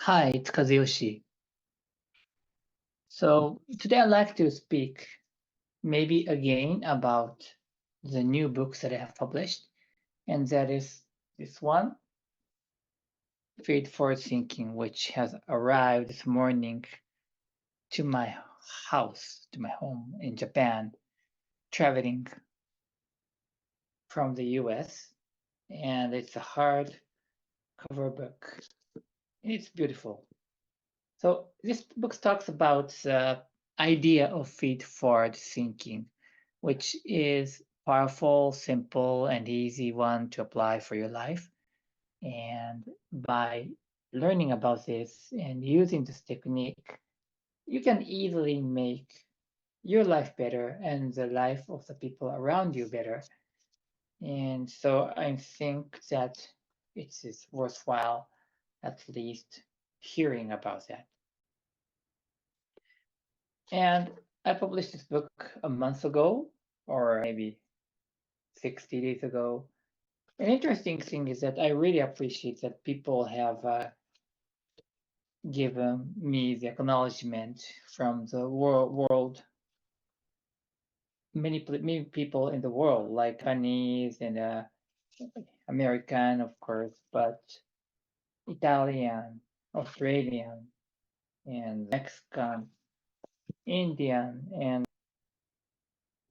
Hi, it's Kazuyoshi. So today I'd like to speak maybe again about the new books that I have published, and that is this one, Feed Forward Thinking, which has arrived this morning to my house, to my home in Japan, traveling from the US, and it's a hardcover book. It's beautiful. So this book talks about the idea of feed forward thinking, which is powerful, simple, and easy one to apply for your life. And by learning about this and using this technique, you can easily make your life better and the life of the people around you better. And so I think that it is worthwhile at least hearing about that. And I published this book a month ago, or maybe 60 days ago. An interesting thing is that I really appreciate that people have given me the acknowledgement from the world, many people in the world, like Chinese and American, of course, but Italian, Australian, and Mexican, Indian, and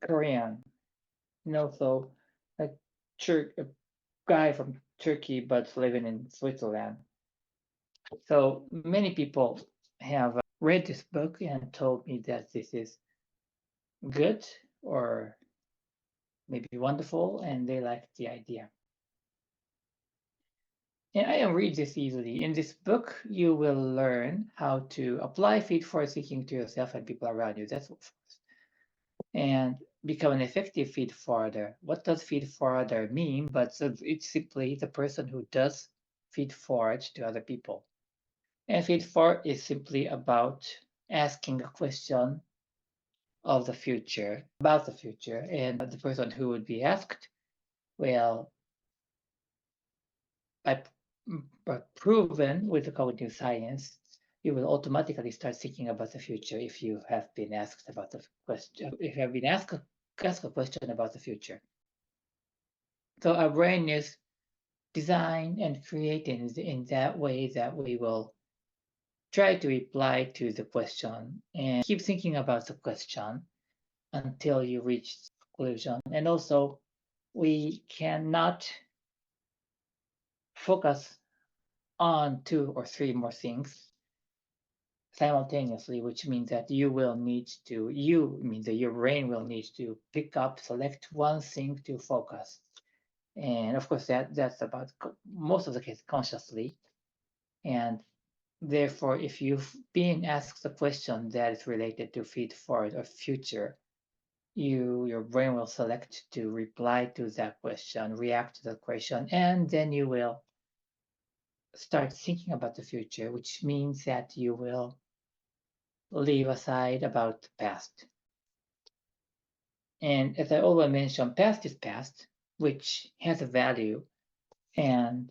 Korean, and also a, a guy from Turkey but living in Switzerland. So many people have read this book and told me that this is good or maybe wonderful, and they like the idea. And I can read this easily. In this book, you will learn how to apply feed forward thinking to yourself and people around you. That's what first. And become an effective feed forwarder. What does feed forwarder mean? But it's simply the person who does feed forward to other people. And feed forward is simply about asking a question of the future, about the future, and the person who would be asked, well, by proven with the cognitive science, you will automatically start thinking about the future if you have been asked about the question, if you have been asked a question about the future. So our brain is designed and created in that way that we will try to reply to the question and keep thinking about the question until you reach conclusion. And also, we cannot focus on two or three more things simultaneously, which means that you means that your brain will need to pick up, select one thing to focus. And of course, that's about most of the case consciously. And therefore, if you've been asked a question that is related to feed forward or future, your brain will select to reply to that question, react to that question, and then you will start thinking about the future, which means that you will leave aside about the past. And as I always mentioned, past is past, which has a value, and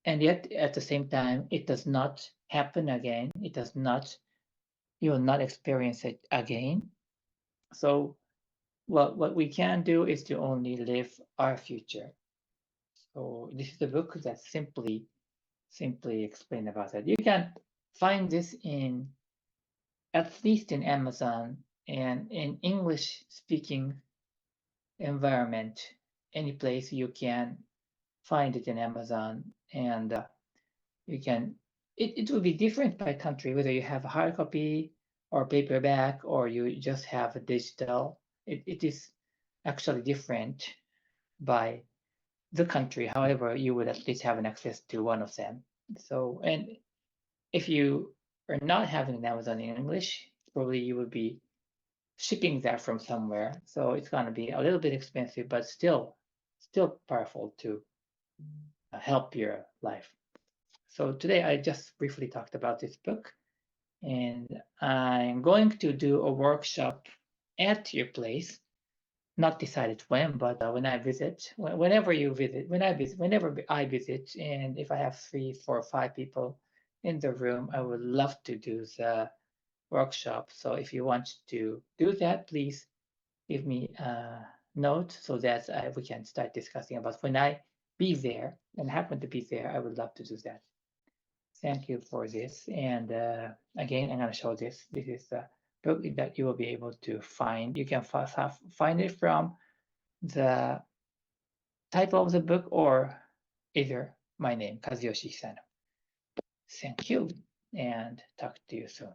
yet at the same time, it does not happen again. It does not, you will not experience it again. So what we can do is to only live our future. So this is a book that simply explain about that. You can find this in at least in Amazon and in English speaking environment, any place you can find it in Amazon, and you can. It will be different by country whether you have a hard copy or paperback or you just have a digital. It is actually different by the country. However, you would at least have an access to one of them. So, and if you are not having an Amazon in English, probably you would be shipping that from somewhere. So it's going to be a little bit expensive, but still powerful to help your life. So today I just briefly talked about this book, and I'm going to do a workshop at your place. Not decided when, but when I visit, whenever you visit, whenever I visit, and if I have 3, 4, 5 people in the room, I would love to do the workshop. So if you want to do that, please give me a note so that we can start discussing about when I be there and happen to be there. I would love to do that. Thank you for this. And again, I'm going to show this. This is the book that you will be able to find. You can find it from the title of the book or either my name, Kazuyoshi Sano. Thank you and talk to you soon.